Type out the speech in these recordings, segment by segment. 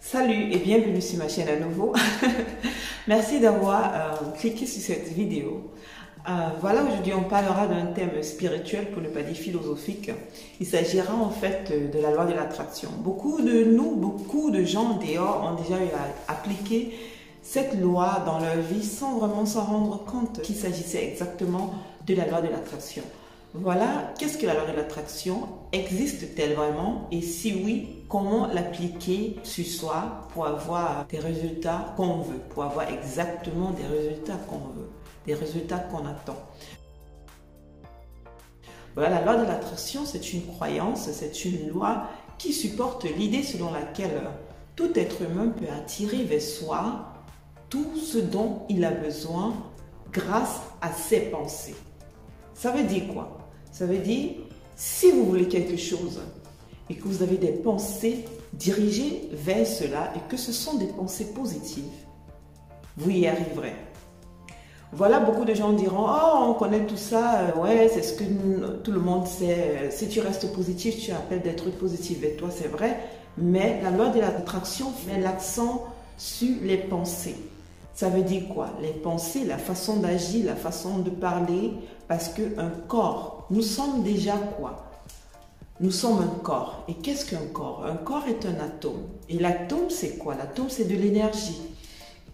Salut et bienvenue sur ma chaîne à nouveau. Merci d'avoir cliqué sur cette vidéo. Voilà, aujourd'hui on parlera d'un thème spirituel, pour ne pas dire philosophique. Il s'agira en fait de la loi de l'attraction. Beaucoup de gens dehors ont déjà eu à appliquer cette loi dans leur vie sans vraiment s'en rendre compte qu'il s'agissait exactement de la loi de l'attraction. Voilà, qu'est-ce que la loi de l'attraction? Existe-t-elle vraiment? Et si oui, comment l'appliquer sur soi pour avoir des résultats qu'on veut, pour avoir exactement des résultats qu'on veut, des résultats qu'on attend? Voilà, la loi de l'attraction, c'est une croyance, c'est une loi qui supporte l'idée selon laquelle tout être humain peut attirer vers soi tout ce dont il a besoin grâce à ses pensées. Ça veut dire quoi? Ça veut dire, si vous voulez quelque chose et que vous avez des pensées dirigées vers cela et que ce sont des pensées positives, vous y arriverez. Voilà, beaucoup de gens diront, oh, on connaît tout ça, ouais, c'est ce que tout le monde sait. Si tu restes positif, tu appelles des trucs positifs vers toi, c'est vrai. Mais la loi de l'attraction met l'accent sur les pensées. Ça veut dire quoi? Les pensées, la façon d'agir, la façon de parler, parce qu'un corps, nous sommes déjà quoi? Nous sommes un corps. Et qu'est-ce qu'un corps? Un corps est un atome. Et l'atome, c'est quoi? L'atome, c'est de l'énergie.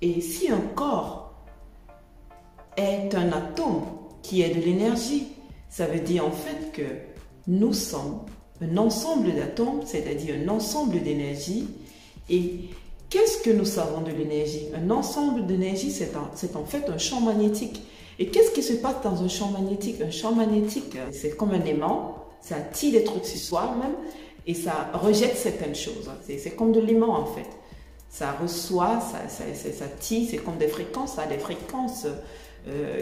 Et si un corps est un atome qui est de l'énergie, ça veut dire en fait que nous sommes un ensemble d'atomes, c'est-à-dire un ensemble d'énergie. Et qu'est-ce que nous savons de l'énergie? Un ensemble d'énergie, c'est en fait un champ magnétique. Et qu'est-ce qui se passe dans un champ magnétique? Un champ magnétique, c'est comme un aimant, ça attire des trucs sur soi-même et ça rejette certaines choses. C'est comme de l'aimant en fait. Ça reçoit, ça tire, c'est comme des fréquences, ça a des fréquences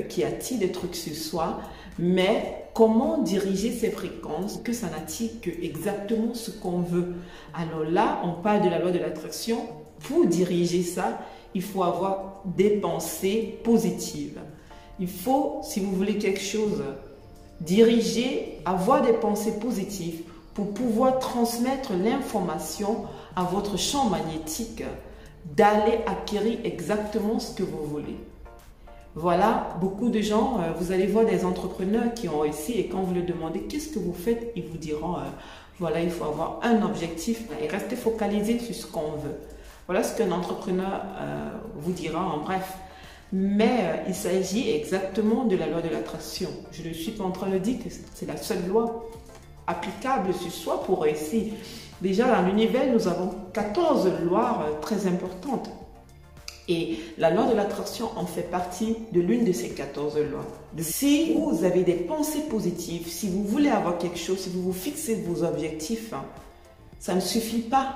qui attirent des trucs sur soi. Mais comment diriger ces fréquences que ça n'attire que exactement ce qu'on veut? Alors là, on parle de la loi de l'attraction. Pour diriger ça, il faut avoir des pensées positives. Il faut, si vous voulez quelque chose, diriger, avoir des pensées positives pour pouvoir transmettre l'information à votre champ magnétique d'aller acquérir exactement ce que vous voulez. Voilà, beaucoup de gens, vous allez voir des entrepreneurs qui ont réussi et quand vous leur demandez qu'est-ce que vous faites, ils vous diront, voilà, il faut avoir un objectif et rester focalisé sur ce qu'on veut. Voilà ce qu'un entrepreneur vous dira en bref. Mais il s'agit exactement de la loi de l'attraction. Je ne suis pas en train de dire que c'est la seule loi applicable sur soi pour réussir. Déjà, dans l'univers, nous avons 14 lois très importantes. Et la loi de l'attraction en fait partie de l'une de ces 14 lois. Si vous avez des pensées positives, si vous voulez avoir quelque chose, si vous vous fixez vos objectifs, ça ne suffit pas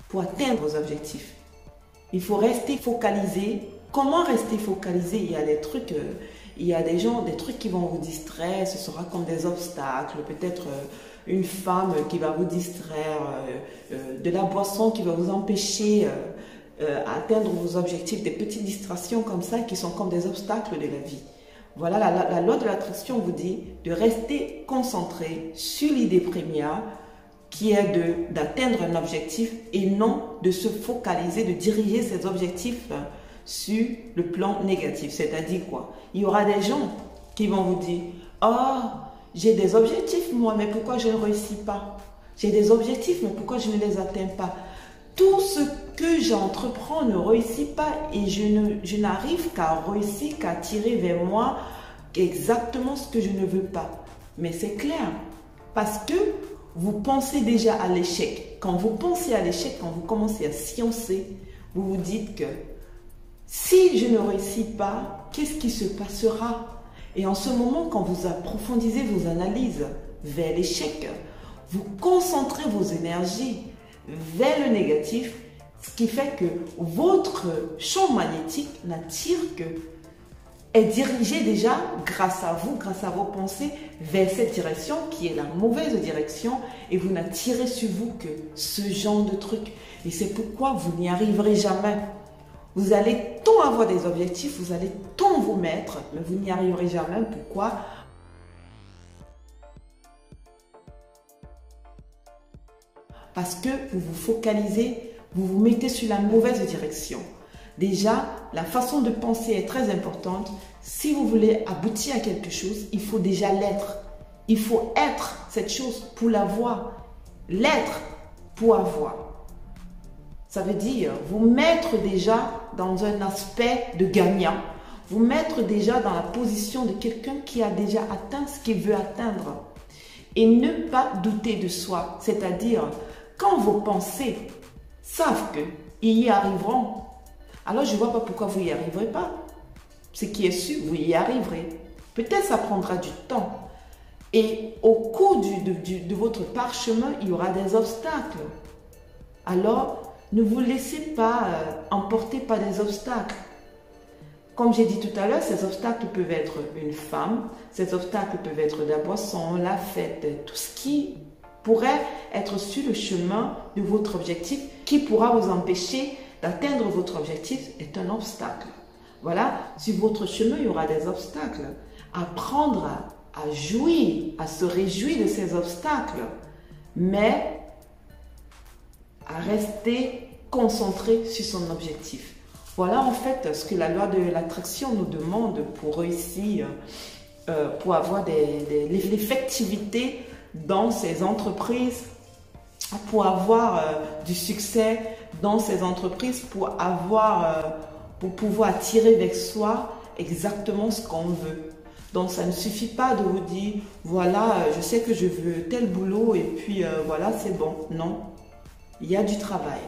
pour atteindre vos objectifs. Il faut rester focalisé. Comment rester focalisé? Il y a des trucs, il y a des gens, des trucs qui vont vous distraire, ce sera comme des obstacles, peut-être une femme qui va vous distraire, de la boisson qui va vous empêcher atteindre vos objectifs, des petites distractions comme ça qui sont comme des obstacles de la vie. Voilà, la loi de l'attraction vous dit de rester concentré sur l'idée première qui est d'atteindre un objectif et non de se focaliser, de diriger ses objectifs sur le plan négatif. C'est-à-dire quoi? Il y aura des gens qui vont vous dire « Oh, j'ai des objectifs moi, mais pourquoi je ne réussis pas? J'ai des objectifs, mais pourquoi je ne les atteins pas? Tout ce que j'entreprends ne réussit pas et je n'arrive qu'à réussir, qu'à tirer vers moi exactement ce que je ne veux pas. » Mais c'est clair, parce que vous pensez déjà à l'échec. Quand vous pensez à l'échec, quand vous commencez à sciencer, vous vous dites que si je ne réussis pas, qu'est-ce qui se passera? Et en ce moment, quand vous approfondissez vos analyses vers l'échec, vous concentrez vos énergies vers le négatif, ce qui fait que votre champ magnétique n'attire que, est dirigé déjà grâce à vous, grâce à vos pensées, vers cette direction qui est la mauvaise direction et vous n'attirez sur vous que ce genre de truc. Et c'est pourquoi vous n'y arriverez jamais. Vous allez tant avoir des objectifs, vous allez tant vous mettre, mais vous n'y arriverez jamais. Pourquoi? Parce que vous vous focalisez vous vous mettez sur la mauvaise direction. Déjà, la façon de penser est très importante. Si vous voulez aboutir à quelque chose, il faut déjà l'être. Il faut être cette chose pour l'avoir. L'être pour avoir. Ça veut dire vous mettre déjà dans un aspect de gagnant. Vous mettre déjà dans la position de quelqu'un qui a déjà atteint ce qu'il veut atteindre. Et ne pas douter de soi. C'est-à-dire, quand vos pensées savent qu'ils y arriveront, alors je ne vois pas pourquoi vous n'y arriverez pas. Ce qui est sûr, vous y arriverez. Peut-être ça prendra du temps. Et au cours de votre parchemin, il y aura des obstacles. Alors, ne vous laissez pas emporter par des obstacles. Comme j'ai dit tout à l'heure, ces obstacles peuvent être une femme, ces obstacles peuvent être la boisson, la fête, tout ce qui pourrait être sur le chemin de votre objectif, qui pourra vous empêcher d'atteindre votre objectif, est un obstacle. Voilà, sur votre chemin, il y aura des obstacles. Apprendre à jouir, à se réjouir de ces obstacles, mais à rester concentré sur son objectif. Voilà en fait ce que la loi de l'attraction nous demande pour réussir, pour avoir l'effectivité dans ses entreprises, pour avoir du succès dans ses entreprises, pour pouvoir attirer vers soi exactement ce qu'on veut. Donc ça ne suffit pas de vous dire, voilà, je sais que je veux tel boulot et puis voilà, c'est bon. Non, il y a du travail.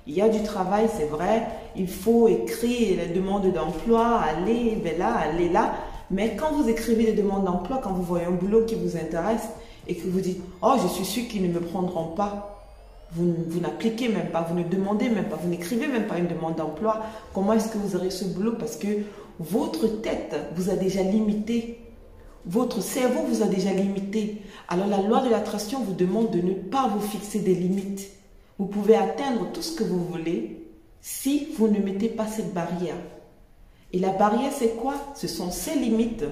Il y a du travail, c'est vrai. Il faut écrire les demandes d'emploi, aller là, aller là. Mais quand vous écrivez des demandes d'emploi, quand vous voyez un boulot qui vous intéresse et que vous dites, oh, je suis sûr qu'ils ne me prendront pas, vous n'appliquez même pas, vous ne demandez même pas, vous n'écrivez même pas une demande d'emploi. Comment est-ce que vous aurez ce boulot? Parce que votre tête vous a déjà limité. Votre cerveau vous a déjà limité. Alors la loi de l'attraction vous demande de ne pas vous fixer des limites. Vous pouvez atteindre tout ce que vous voulez si vous ne mettez pas cette barrière. Et la barrière, c'est quoi? Ce sont ces limites,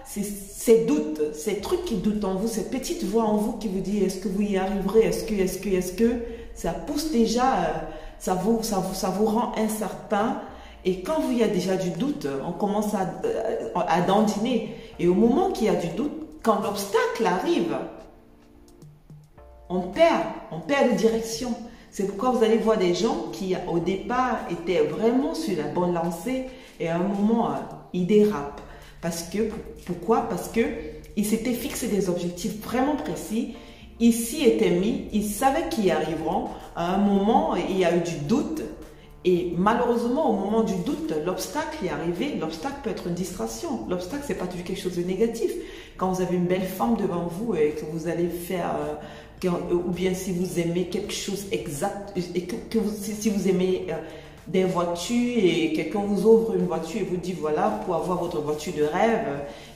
ces doutes, ces trucs qui doutent en vous, ces petites voix en vous qui vous disent est-ce que vous y arriverez, est-ce que, ça pousse déjà, ça vous rend incertain. Et quand il y a déjà du doute, on commence à dandiner. Et au moment qu'il y a du doute, quand l'obstacle arrive, on perd de direction. C'est pourquoi vous allez voir des gens qui, au départ, étaient vraiment sur la bonne lancée et à un moment, ils dérapent. Pourquoi? Parce qu'ils s'étaient fixés des objectifs vraiment précis. Ils s'y étaient mis, ils savaient qu'ils y arriveront. À un moment, il y a eu du doute. Et malheureusement, au moment du doute, l'obstacle est arrivé. L'obstacle peut être une distraction. L'obstacle, ce n'est pas toujours quelque chose de négatif. Quand vous avez une belle femme devant vous et que vous allez faire... ou bien si vous aimez quelque chose exact, et si vous aimez des voitures et quelqu'un vous ouvre une voiture et vous dit voilà, pour avoir votre voiture de rêve,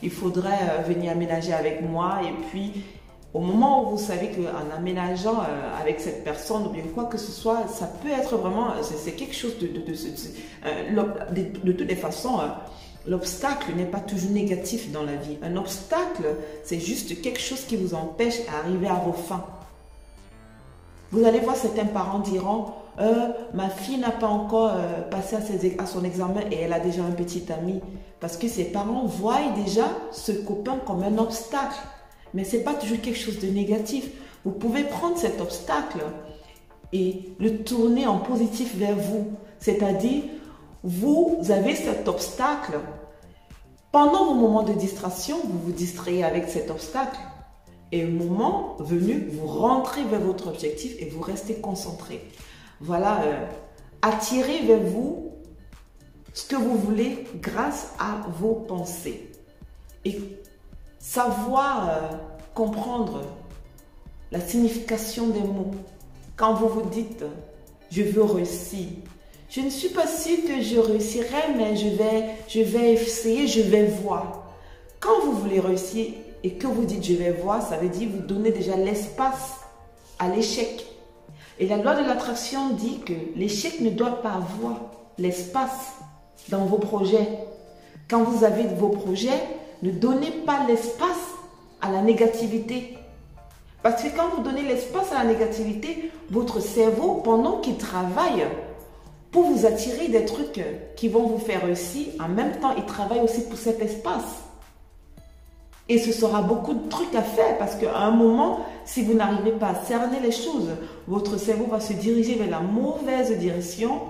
il faudrait venir aménager avec moi. Et puis, au moment où vous savez qu'en aménageant avec cette personne ou bien quoi que ce soit, ça peut être vraiment, c'est quelque chose de toutes les façons. L'obstacle n'est pas toujours négatif dans la vie. Un obstacle, c'est juste quelque chose qui vous empêche d'arriver à vos fins. Vous allez voir, certains parents diront ma fille n'a pas encore passé à son examen et elle a déjà un petit ami. Parce que ses parents voient déjà ce copain comme un obstacle. Mais ce n'est pas toujours quelque chose de négatif. Vous pouvez prendre cet obstacle et le tourner en positif vers vous. C'est-à-dire, vous avez cet obstacle. Pendant vos moments de distraction, vous vous distrayez avec cet obstacle. Et au moment venu, vous rentrez vers votre objectif et vous restez concentré. Voilà, attirez vers vous ce que vous voulez grâce à vos pensées. Et savoir comprendre la signification des mots. Quand vous vous dites « je veux réussir », je ne suis pas sûre que je réussirai, mais je vais essayer, je vais voir. Quand vous voulez réussir et que vous dites « je vais voir », ça veut dire vous donnez déjà l'espace à l'échec. Et la loi de l'attraction dit que l'échec ne doit pas avoir l'espace dans vos projets. Quand vous avez vos projets, ne donnez pas l'espace à la négativité. Parce que quand vous donnez l'espace à la négativité, votre cerveau, pendant qu'il travaille pour vous attirer des trucs qui vont vous faire réussir, en même temps, il travaille aussi pour cet espace. Et ce sera beaucoup de trucs à faire parce qu'à un moment, si vous n'arrivez pas à cerner les choses, votre cerveau va se diriger vers la mauvaise direction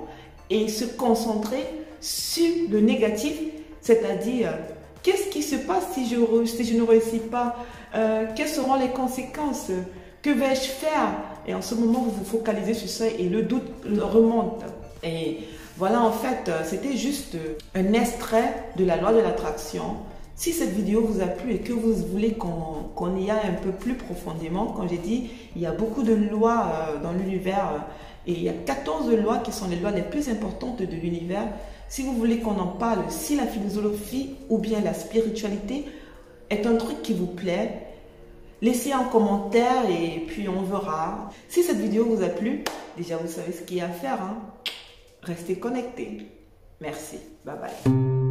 et se concentrer sur le négatif, c'est-à-dire qu'est-ce qui se passe si je ne réussis pas, quelles seront les conséquences, que vais-je faire? Et en ce moment, vous vous focalisez sur ça et le doute remonte. Et voilà, en fait, c'était juste un extrait de la loi de l'attraction. Si cette vidéo vous a plu et que vous voulez qu'on y aille un peu plus profondément, comme j'ai dit, il y a beaucoup de lois dans l'univers et il y a 14 lois qui sont les lois les plus importantes de l'univers. Si vous voulez qu'on en parle, si la philosophie ou bien la spiritualité est un truc qui vous plaît, laissez un commentaire et puis on verra. Si cette vidéo vous a plu, déjà vous savez ce qu'il y a à faire, hein. Restez connectés. Merci. Bye bye.